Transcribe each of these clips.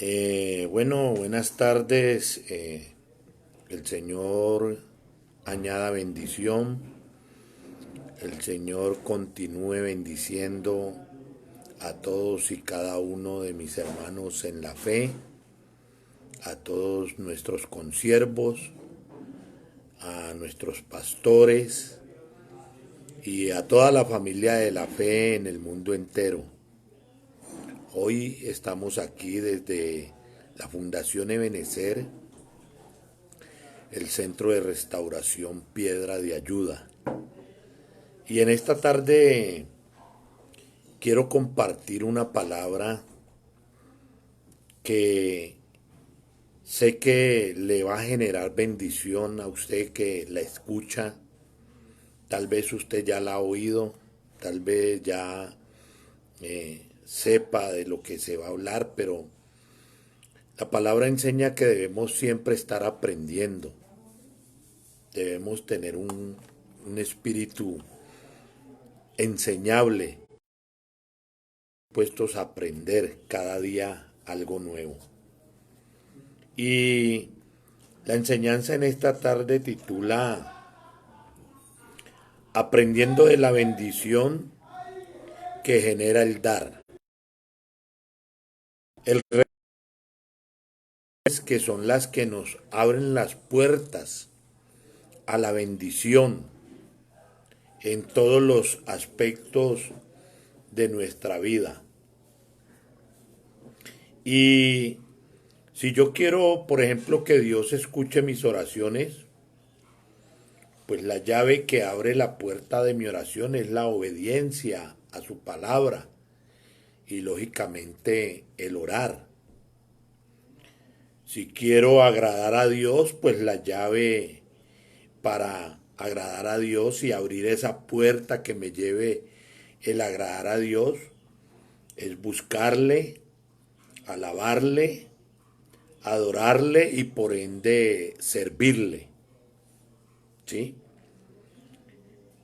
Bueno, buenas tardes. El Señor añada bendición. El Señor continúe bendiciendo a todos y cada uno de mis hermanos en la fe, a todos nuestros consiervos, a nuestros pastores y a toda la familia de la fe en el mundo entero. Hoy estamos aquí desde la Fundación Ebenecer, el Centro de Restauración Piedra de Ayuda. Y en esta tarde quiero compartir una palabra que sé que le va a generar bendición a usted que la escucha. Tal vez usted ya la ha oído, tal vez ya sepa de lo que se va a hablar, pero la palabra enseña que debemos siempre estar aprendiendo. Debemos tener un espíritu enseñable, puestos a aprender cada día algo nuevo. Y la enseñanza en esta tarde titula Aprendiendo de la bendición que genera el dar. El rey es que son las que nos abren las puertas a la bendición en todos los aspectos de nuestra vida. Y si yo quiero, por ejemplo, que Dios escuche mis oraciones, pues la llave que abre la puerta de mi oración es la obediencia a su palabra y lógicamente el orar. Si quiero agradar a Dios, pues la llave para agradar a Dios y abrir esa puerta que me lleve el agradar a Dios es buscarle, alabarle, adorarle y por ende servirle. ¿Sí?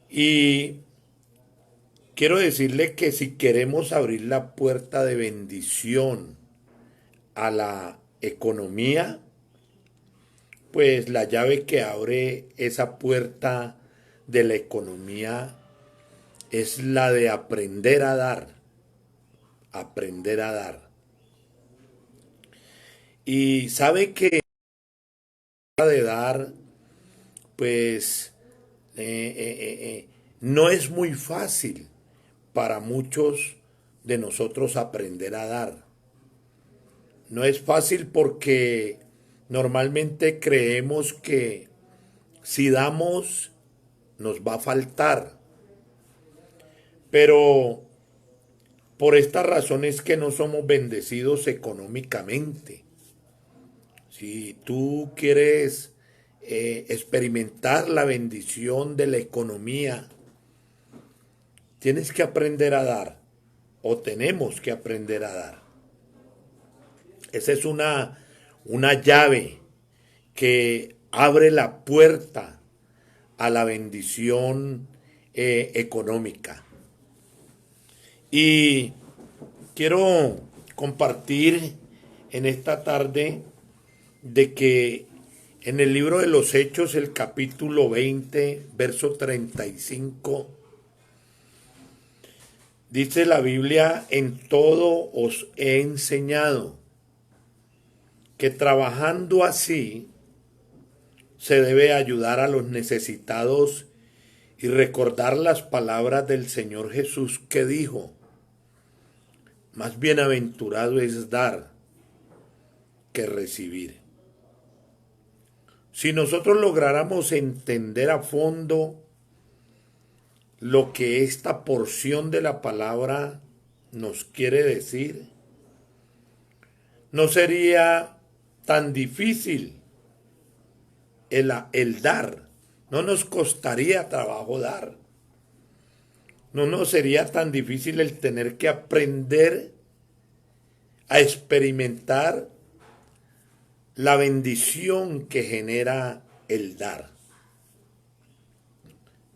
Y quiero decirle que si queremos abrir la puerta de bendición a la economía, pues la llave que abre esa puerta de la economía es la de aprender a dar, aprender a dar. Y sabe que de dar, pues no es muy fácil para muchos de nosotros aprender a dar. No es fácil porque normalmente creemos que si damos nos va a faltar. Pero por esta razón es que no somos bendecidos económicamente. Si tú quieres experimentar la bendición de la economía, tienes que aprender a dar o tenemos que aprender a dar. Esa es una llave que abre la puerta a la bendición económica. Y quiero compartir en esta tarde de que en el libro de los Hechos, el capítulo 20, verso 35, dice la Biblia: en todo os he enseñado que trabajando así se debe ayudar a los necesitados y recordar las palabras del Señor Jesús que dijo: más bienaventurado es dar que recibir. Si nosotros lográramos entender a fondo lo que esta porción de la palabra nos quiere decir, no sería tan difícil el dar. No nos costaría trabajo dar. No nos sería tan difícil el tener que aprender a experimentar la bendición que genera el dar.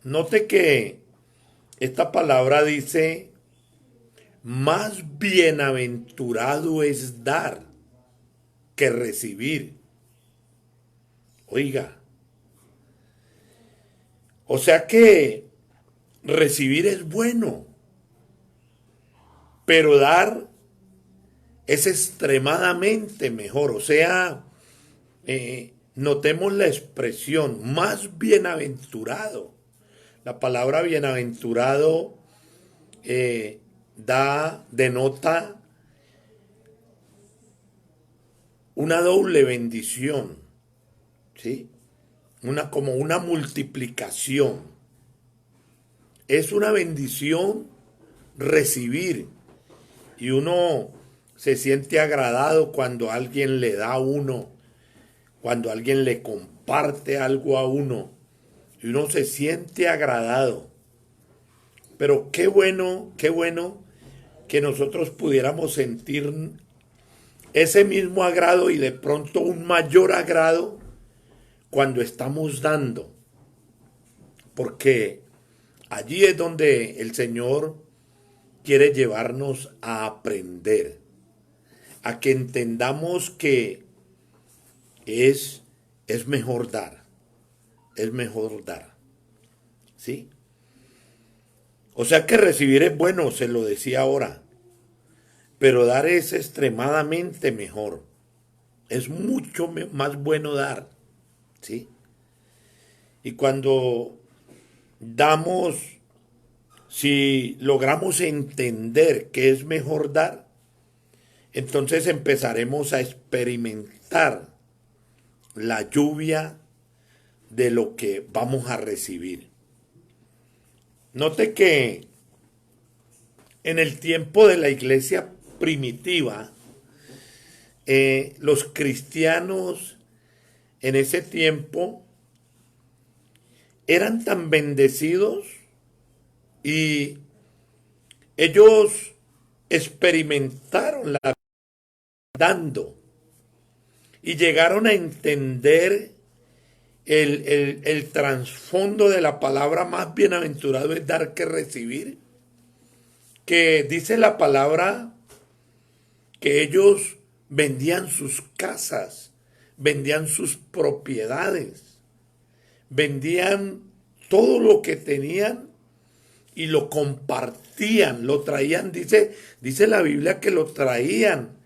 Note que esta palabra dice: más bienaventurado es dar. que recibir. Oiga, o sea que recibir es bueno, pero dar es extremadamente mejor. O sea, notemos la expresión más bienaventurado. La palabra bienaventurado denota una doble bendición, ¿sí? Como una multiplicación. Es una bendición recibir y uno se siente agradado cuando alguien le da a uno, cuando alguien le comparte algo a uno y uno se siente agradado. Pero qué bueno que nosotros pudiéramos sentir ese mismo agrado y de pronto un mayor agrado cuando estamos dando. Porque allí es donde el Señor quiere llevarnos a aprender, a que entendamos que es mejor dar, ¿sí? O sea que recibir es bueno, se lo decía ahora, pero dar es extremadamente mejor, es mucho más bueno dar, ¿sí? Y cuando damos, si logramos entender que es mejor dar, entonces empezaremos a experimentar la lluvia de lo que vamos a recibir. Note que en el tiempo de la iglesia primitiva, los cristianos en ese tiempo eran tan bendecidos y ellos experimentaron la vida dando y llegaron a entender el trasfondo de la palabra más bienaventurado es dar que recibir, que dice la palabra que ellos vendían sus casas, vendían sus propiedades, vendían todo lo que tenían y lo compartían, lo traían, dice la Biblia que lo traían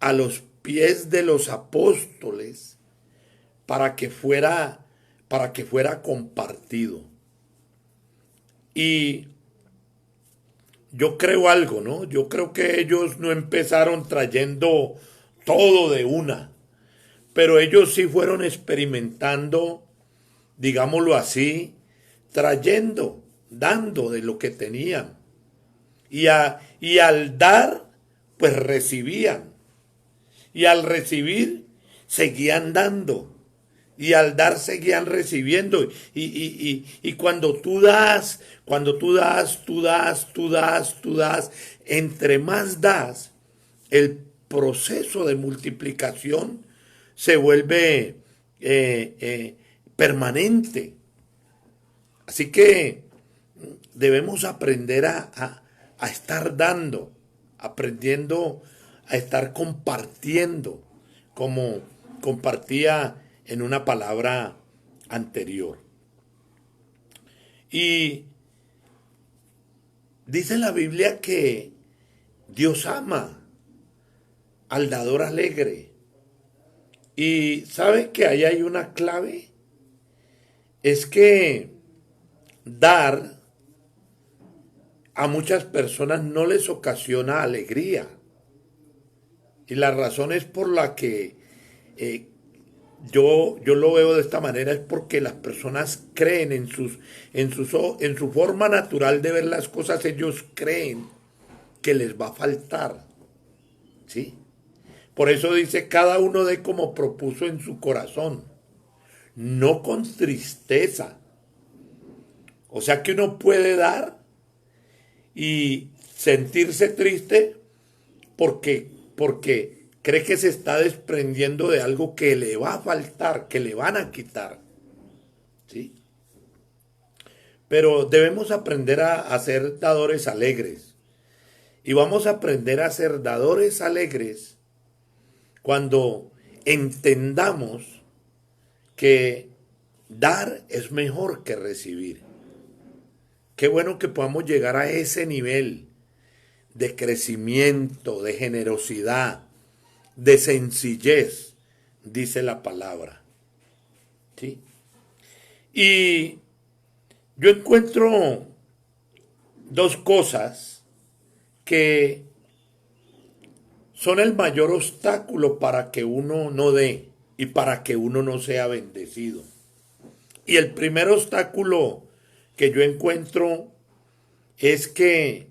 a los pies de los apóstoles para que fuera compartido. Y yo creo algo, ¿no? Yo creo que ellos no empezaron trayendo todo de una, pero ellos sí fueron experimentando, digámoslo así, trayendo, dando de lo que tenían. Y al dar, pues recibían. Y al recibir, seguían dando. Y al dar, seguían recibiendo. Y cuando tú das, entre más das, el proceso de multiplicación se vuelve permanente. Así que debemos aprender a estar dando, aprendiendo a estar compartiendo, como compartía en una palabra anterior. Y dice la Biblia que Dios ama al dador alegre. Y ¿sabe que ahí hay una clave? Es que dar a muchas personas no les ocasiona alegría. Y la razón es por la que yo lo veo de esta manera, es porque las personas creen en su forma natural de ver las cosas, ellos creen que les va a faltar. ¿Sí? Por eso dice, cada uno dé como propuso en su corazón, no con tristeza. O sea que uno puede dar y sentirse triste porque cree que se está desprendiendo de algo que le va a faltar, que le van a quitar. ¿Sí? Pero debemos aprender a ser dadores alegres. Y vamos a aprender a ser dadores alegres cuando entendamos que dar es mejor que recibir. Qué bueno que podamos llegar a ese nivel de crecimiento, de generosidad, de sencillez, dice la palabra. ¿Sí? Y yo encuentro dos cosas que son el mayor obstáculo para que uno no dé y para que uno no sea bendecido. Y el primer obstáculo que yo encuentro es que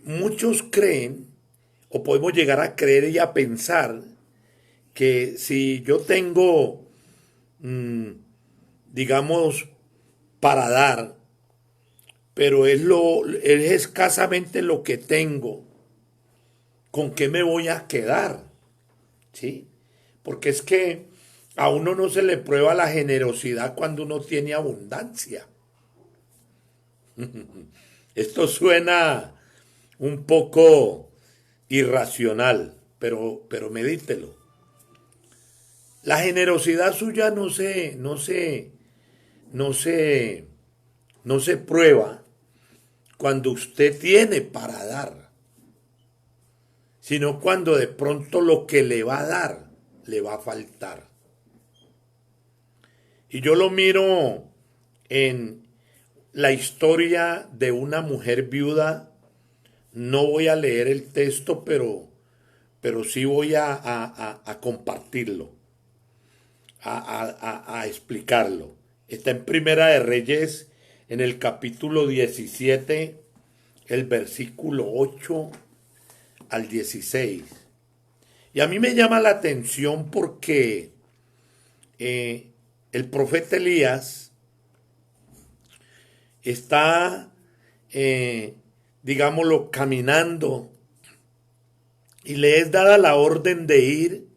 muchos creen, o podemos llegar a creer y a pensar, que si yo tengo, digamos, para dar, pero es escasamente lo que tengo, ¿con qué me voy a quedar? ¿Sí? Porque es que a uno no se le prueba la generosidad cuando uno tiene abundancia. Esto suena un poco irracional, pero medítelo. La generosidad suya no se, no se prueba cuando usted tiene para dar, sino cuando de pronto lo que le va a dar le va a faltar. Y yo lo miro en la historia de una mujer viuda. No voy a leer el texto, pero sí voy a compartirlo, a explicarlo. Está en Primera de Reyes, en el capítulo 17, el versículo 8 al 16. Y a mí me llama la atención porque el profeta Elías está, digámoslo, caminando y le es dada la orden de ir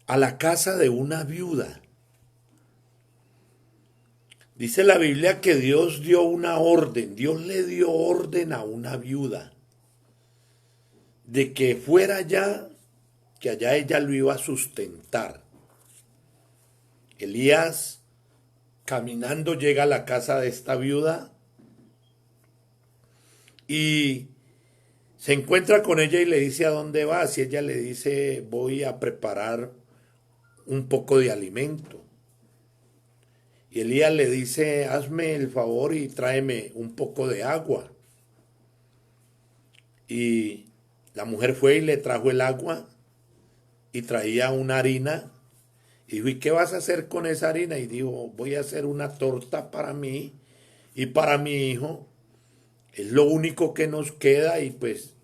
a la casa de una viuda. Dice la Biblia que Dios dio una orden, Dios le dio orden a una viuda de que fuera allá, que allá ella lo iba a sustentar. Elías, caminando, llega a la casa de esta viuda y se encuentra con ella y le dice a dónde vas. Y ella le dice, voy a preparar un poco de alimento. Y Elías le dice, hazme el favor y tráeme un poco de agua. Y la mujer fue y le trajo el agua y traía una harina. Y dijo, ¿y qué vas a hacer con esa harina? Y dijo, voy a hacer una torta para mí y para mi hijo. Es lo único que nos queda y pues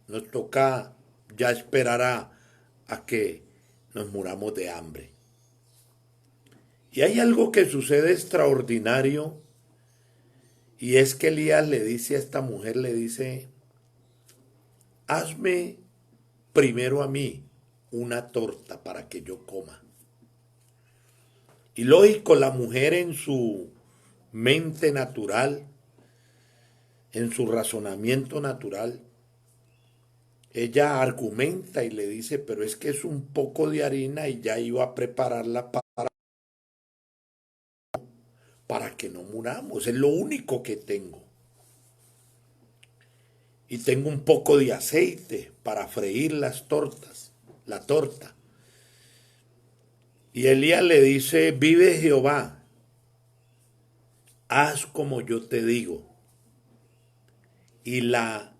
nos toca ya esperar a que nos muramos de hambre. Y hay algo que sucede extraordinario y es que Elías le dice a esta mujer, le dice, hazme primero a mí una torta para que yo coma. Y lógico, la mujer en su mente natural, en su razonamiento natural, ella argumenta y le dice, pero es que es un poco de harina y ya iba a prepararla para que no muramos, es lo único que tengo. Y tengo un poco de aceite para freír las tortas, la torta. Y Elías le dice, vive Jehová, haz como yo te digo. Y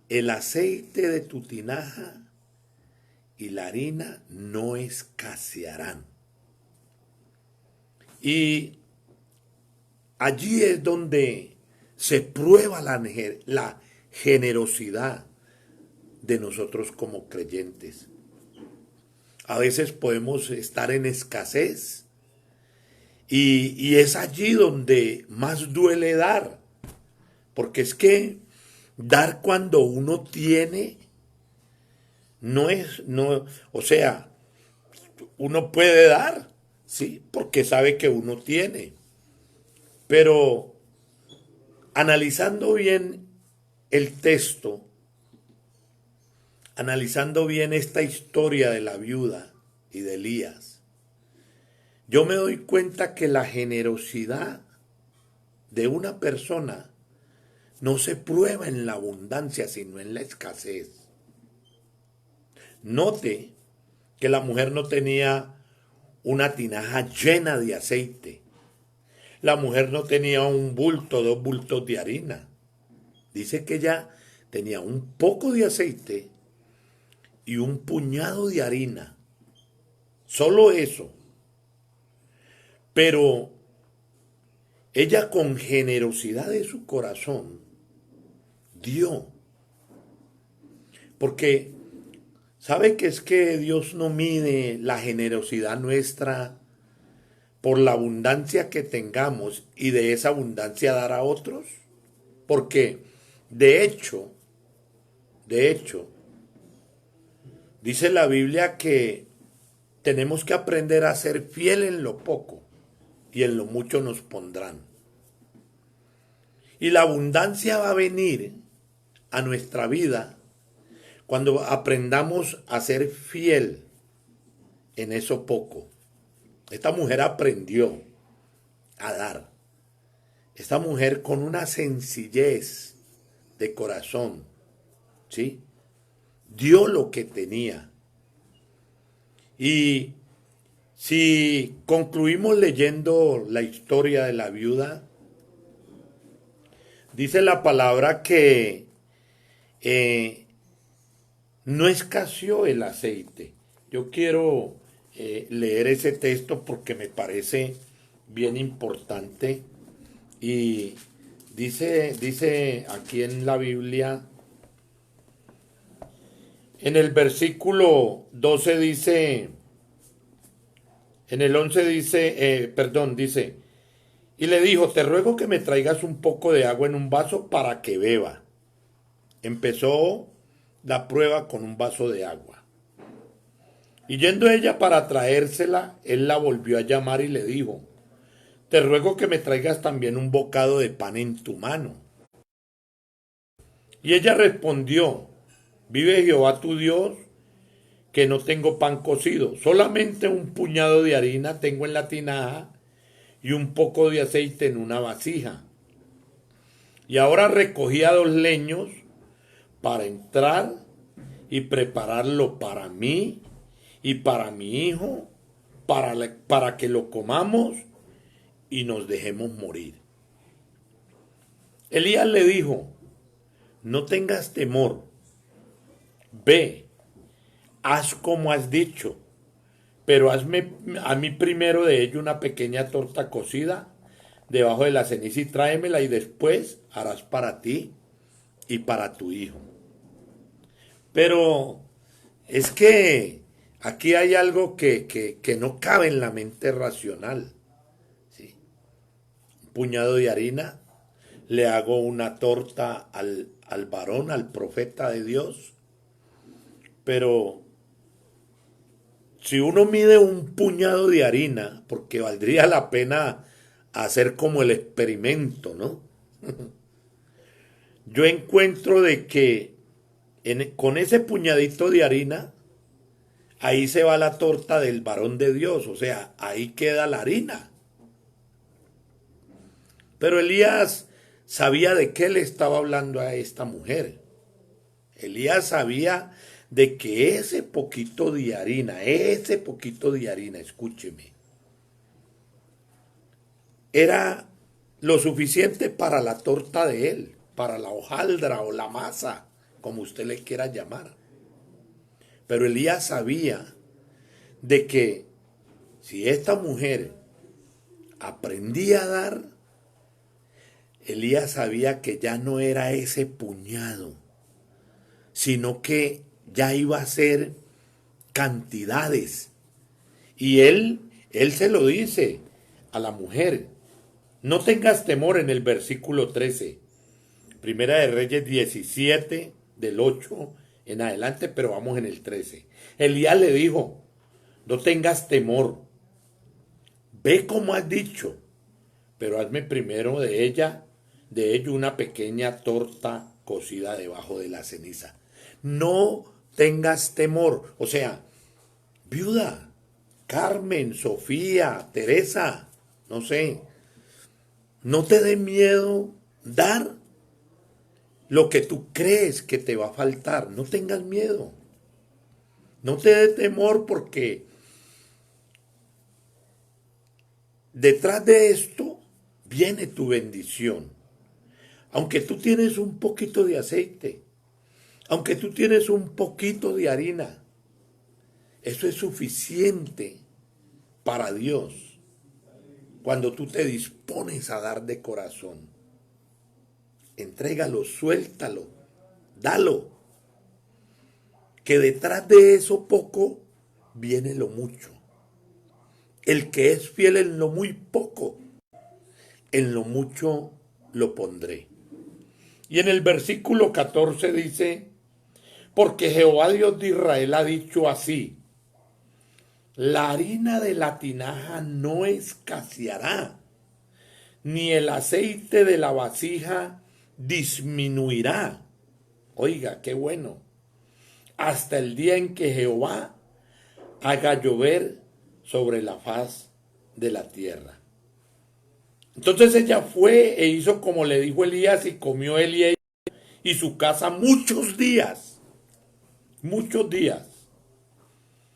el aceite de tu tinaja y la harina no escasearán. Y allí es donde se prueba la generosidad de nosotros como creyentes. A veces podemos estar en escasez y es allí donde más duele dar, porque es que dar cuando uno tiene o sea, uno puede dar, sí, porque sabe que uno tiene, pero analizando bien el texto, analizando bien esta historia de la viuda y de Elías, yo me doy cuenta que la generosidad de una persona no se prueba en la abundancia, sino en la escasez. Note que la mujer no tenía una tinaja llena de aceite. La mujer no tenía un bulto, 2 bultos de harina. Dice que ella tenía un poco de aceite y un puñado de harina. Solo eso. Pero ella con generosidad de su corazón dio. Porque sabe que es que Dios no mide la generosidad nuestra por la abundancia que tengamos y de esa abundancia dar a otros. Porque de hecho, dice la Biblia que tenemos que aprender a ser fiel en lo poco y en lo mucho nos pondrán. Y la abundancia va a venir a nuestra vida cuando aprendamos a ser fiel en eso poco. Esta mujer aprendió a dar. Esta mujer con una sencillez de corazón, ¿sí? Dio lo que tenía. Y si concluimos leyendo la historia de la viuda, dice la palabra que no escaseó el aceite. Yo quiero leer ese texto porque me parece bien importante. Y dice aquí en la Biblia, en el versículo 12 dice, en el 11 dice, dice, y le dijo, te ruego que me traigas un poco de agua en un vaso para que beba. Empezó la prueba con un vaso de agua. Y yendo ella para traérsela, él la volvió a llamar y le dijo, te ruego que me traigas también un bocado de pan en tu mano. Y ella respondió, vive Jehová tu Dios, que no tengo pan cocido, solamente un puñado de harina tengo en la tinaja y un poco de aceite en una vasija. Y ahora recogía 2 leños para entrar y prepararlo para mí y para mi hijo, para que lo comamos y nos dejemos morir. Elías le dijo, no tengas temor, ve, haz como has dicho, pero hazme a mí primero de ello una pequeña torta cocida debajo de la ceniza y tráemela y después harás para ti y para tu hijo. Pero es que aquí hay algo que no cabe en la mente racional. ¿Sí? Un puñado de harina, le hago una torta al varón, al profeta de Dios, pero si uno mide un puñado de harina, porque valdría la pena hacer como el experimento, ¿no? Yo encuentro de que con ese puñadito de harina, ahí se va la torta del varón de Dios, o sea, ahí queda la harina. Pero Elías sabía de qué le estaba hablando a esta mujer. Elías sabía de que ese poquito de harina, escúcheme, era lo suficiente para la torta de él, para la hojaldra o la masa, como usted le quiera llamar. Pero Elías sabía de que si esta mujer aprendía a dar, Elías sabía que ya no era ese puñado, sino que ya iba a ser cantidades. Y él se lo dice a la mujer. No tengas temor en el versículo 13. Primera de Reyes 17, del 8 en adelante, pero vamos en el 13. Elías le dijo, no tengas temor. Ve como has dicho, pero hazme primero de ello una pequeña torta cocida debajo de la ceniza. No tengas temor. O sea, viuda, Carmen, Sofía, Teresa, no sé, no te dé miedo dar lo que tú crees que te va a faltar. No tengas miedo. No te dé temor porque detrás de esto viene tu bendición. Aunque tú tienes un poquito de aceite, aunque tú tienes un poquito de harina, eso es suficiente para Dios cuando tú te dispones a dar de corazón. Entrégalo, suéltalo, dalo. Que detrás de eso poco viene lo mucho. El que es fiel en lo muy poco, en lo mucho lo pondré. Y en el versículo 14 dice, porque Jehová Dios de Israel ha dicho así, la harina de la tinaja no escaseará, ni el aceite de la vasija disminuirá. Oiga, qué bueno. Hasta el día en que Jehová haga llover sobre la faz de la tierra. Entonces ella fue e hizo como le dijo Elías y comió él y su casa muchos días. Muchos días.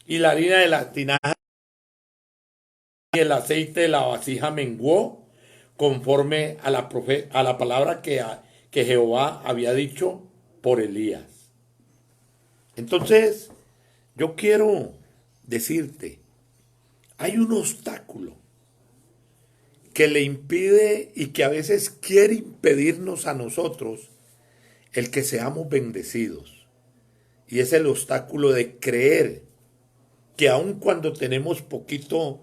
Y la harina de la tinaja y el aceite de la vasija menguó conforme a la palabra que Jehová había dicho por Elías. Entonces, yo quiero decirte, hay un obstáculo que le impide y que a veces quiere impedirnos a nosotros el que seamos bendecidos. Y es el obstáculo de creer que aun cuando tenemos poquito,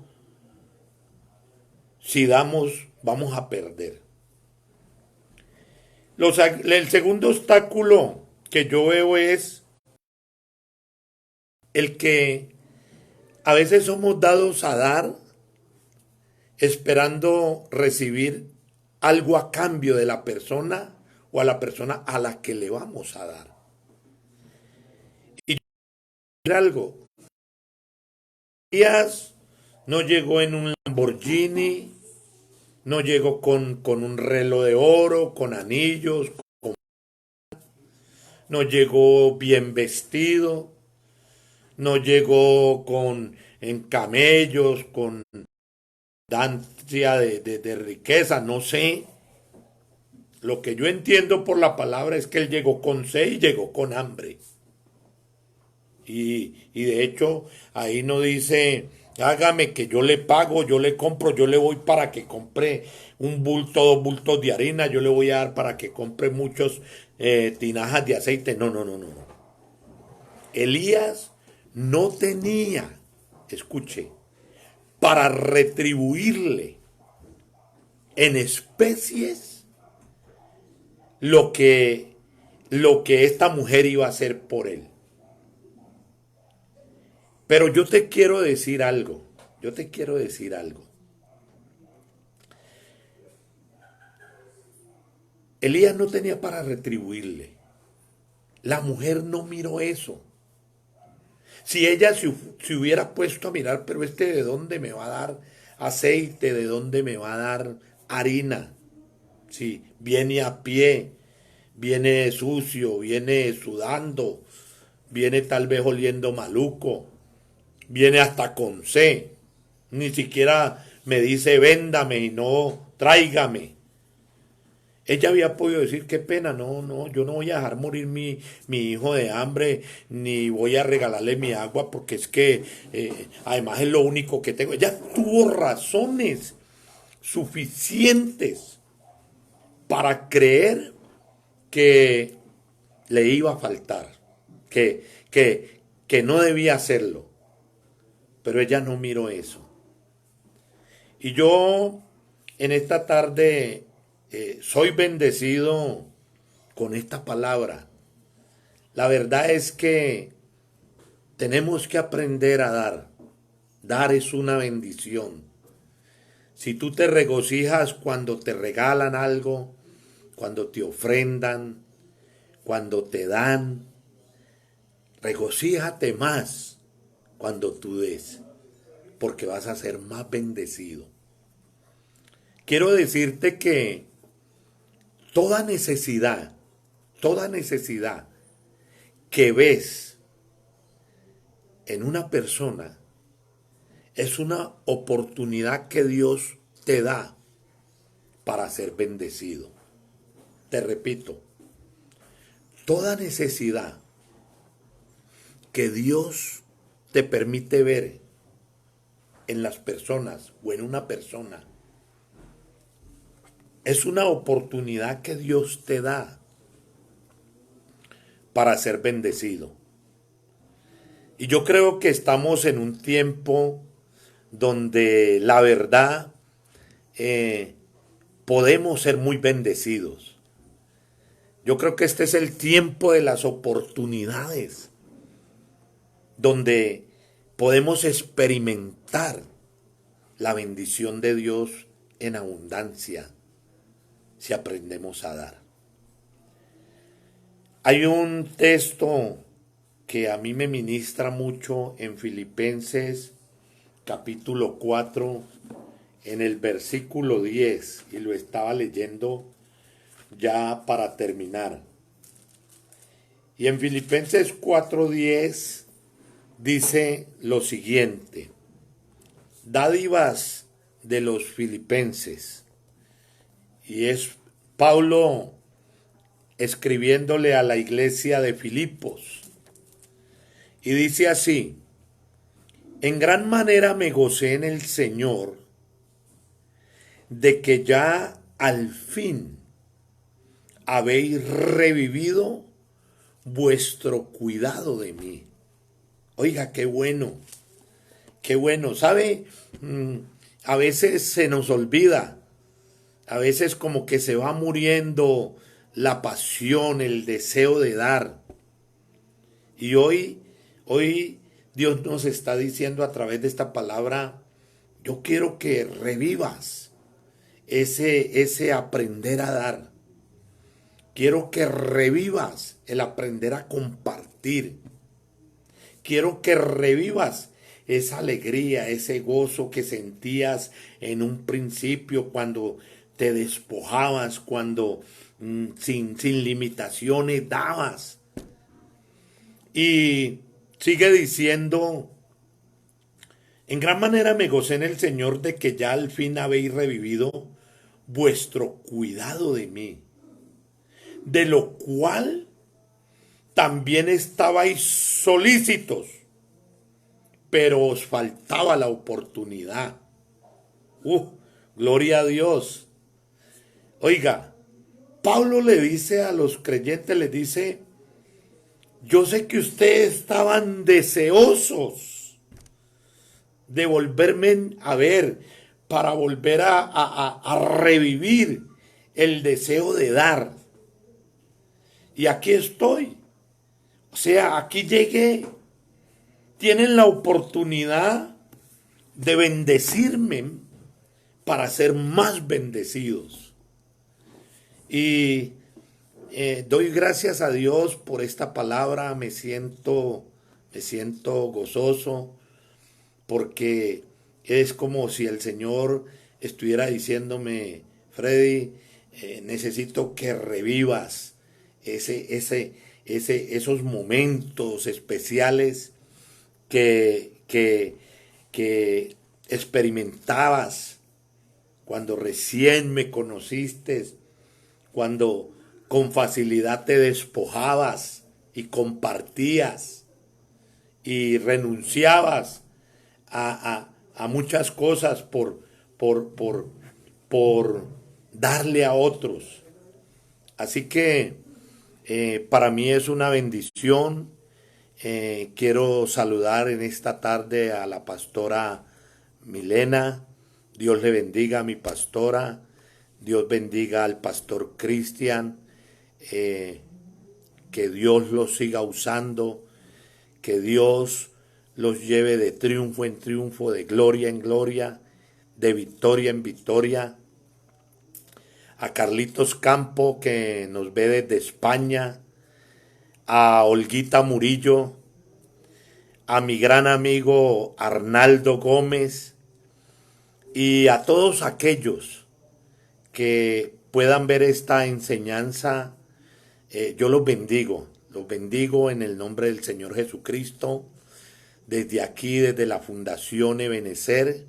si damos, vamos a perder. El segundo obstáculo que yo veo es el que a veces somos dados a dar esperando recibir algo a cambio de la persona o a la persona a la que le vamos a dar. Y yo quiero decir algo. Elías no llegó en un Lamborghini, no llegó con un reloj de oro, con anillos, no llegó bien vestido, no llegó en camellos, con abundancia de riqueza, no sé. Lo que yo entiendo por la palabra es que él llegó con sed y llegó con hambre. Y de hecho ahí no dice, hágame que yo le pago, yo le compro, yo le voy para que compre un bulto, 2 bultos de harina, yo le voy a dar para que compre muchos tinajas de aceite. No, no, no, no. Elías no tenía, escuche, para retribuirle en especies lo que esta mujer iba a hacer por él. Pero yo te quiero decir algo, Elías no tenía para retribuirle. La mujer no miró eso. Si ella se hubiera puesto a mirar, pero de dónde me va a dar aceite, de dónde me va a dar harina. Si viene a pie, viene sucio, viene sudando, viene tal vez oliendo maluco, viene hasta con sed. Ni siquiera me dice véndame y no tráigame. Ella había podido decir, qué pena, no, no, yo no voy a dejar morir mi hijo de hambre, ni voy a regalarle mi agua, porque es que además es lo único que tengo. Ella tuvo razones suficientes para creer que le iba a faltar, que no debía hacerlo. Pero ella no miró eso. Y yo en esta tarde soy bendecido con esta palabra. La verdad es que tenemos que aprender a dar. Dar es una bendición. Si tú te regocijas cuando te regalan algo, cuando te ofrendan, cuando te dan, Regocíjate más cuando tú des, porque vas a ser más bendecido. Quiero decirte que toda necesidad que ves en una persona es una oportunidad que Dios te da para ser bendecido. Te repito, toda necesidad que Dios te permite ver en las personas o en una persona es una oportunidad que Dios te da para ser bendecido. Y yo creo que estamos en un tiempo donde la verdad podemos ser muy bendecidos. Yo creo que este es el tiempo de las oportunidades, donde podemos experimentar la bendición de Dios en abundancia si aprendemos a dar. Hay un texto que a mí me ministra mucho en Filipenses capítulo 4, en el versículo 10, y lo estaba leyendo ya para terminar. Y en Filipenses 4:10 dice lo siguiente: dádivas de los filipenses. Y es Pablo escribiéndole a la iglesia de Filipos. Y dice así: en gran manera me gocé en el Señor de que ya al fin habéis revivido vuestro cuidado de mí. Oiga, qué bueno, qué bueno. ¿Sabe? A veces se nos olvida, a veces como que se va muriendo la pasión, el deseo de dar. Y hoy Dios nos está diciendo a través de esta palabra: yo quiero que revivas ese aprender a dar. Quiero que revivas el aprender a compartir. Quiero que revivas esa alegría, ese gozo que sentías en un principio cuando te despojabas, cuando sin limitaciones dabas. Y sigue diciendo: en gran manera me gocé en el Señor de que ya al fin habéis revivido vuestro cuidado de mí, de lo cual también estabais solícitos, pero os faltaba la oportunidad. Gloria a Dios. Oiga, Pablo le dice a los creyentes, les dice: yo sé que ustedes estaban deseosos de volverme a ver, para volver a revivir el deseo de dar. Y aquí estoy. O sea, aquí llegué. Tienen la oportunidad de bendecirme para ser más bendecidos. Y doy gracias a Dios por esta palabra. Me siento gozoso, porque es como si el Señor estuviera diciéndome: Freddy, necesito que revivas esos momentos especiales que experimentabas cuando recién me conociste, cuando con facilidad te despojabas y compartías y renunciabas a muchas cosas por darle a otros. Así que para mí es una bendición. Quiero saludar en esta tarde a la pastora Milena. Dios le bendiga a mi pastora. Dios bendiga al pastor Cristian. Que Dios los siga usando. Que Dios los lleve de triunfo en triunfo, de gloria en gloria, de victoria en victoria. A Carlitos Campo, que nos ve desde España. A Olguita Murillo, a mi gran amigo Arnaldo Gómez y a todos aquellos que puedan ver esta enseñanza. Yo los bendigo en el nombre del Señor Jesucristo, desde aquí, desde la Fundación Ebenecer,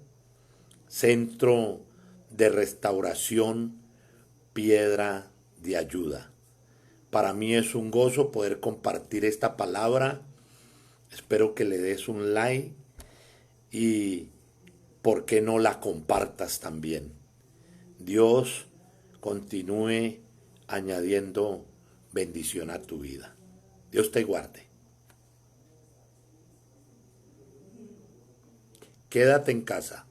Centro de Restauración, Piedra de Ayuda. Para mí es un gozo poder compartir esta palabra. Espero que le des un like y por qué no la compartas también. Dios continúe añadiendo bendición a tu vida. Dios te guarde. Quédate en casa.